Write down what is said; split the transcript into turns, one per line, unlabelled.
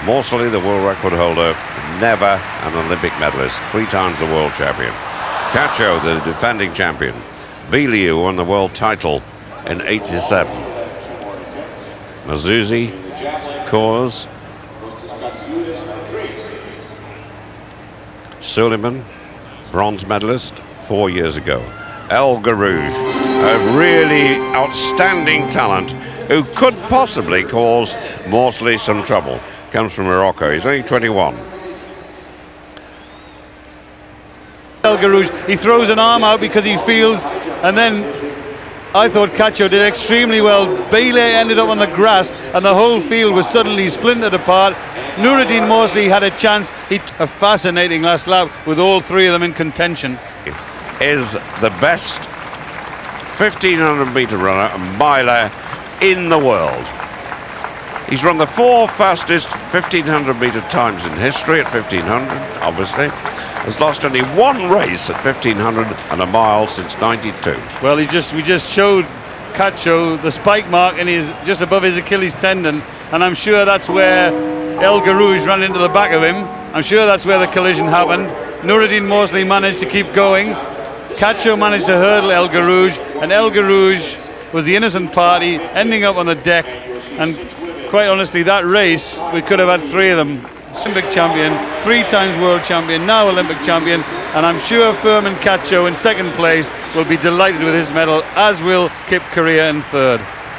Morsley, the world record holder, never an Olympic medalist, 3 times the world champion. Cacho, the defending champion. Bilyeu won the world title in '87. Mazuzi, Kors, Suleiman, bronze medalist 4 years ago. El Guerrouj, a really outstanding talent who could possibly cause Morsley some trouble. Comes from Morocco. He's only 21.
El Guerrouj, he throws an arm out because he feels, and then I thought Cacho did extremely well. Bailey ended up on the grass and the whole field was suddenly splintered apart. Noureddin Morsley had a chance. A fascinating last lap with all 3 of them in contention.
Is the best 1500 meter runner and miler in the world. He's run the 4 fastest 1500 meter times in history at 1500, obviously. Has lost only 1 race at 1500 and a mile since '92.
Well, we just showed Cacho the spike mark and he's just above his Achilles tendon, and I'm sure that's where El Guerrouj ran into the back of him. I'm sure that's where the collision happened. Noureddin Morsley managed to keep going. Cacho managed to hurdle El Guerrouj, and El Guerrouj was the innocent party, ending up on the deck. And quite honestly, that race, we could have had 3 of them. Olympic champion, 3 times world champion, now Olympic champion, and I'm sure Firmin Cacho in 2nd place will be delighted with his medal, as will Kip Corea in 3rd.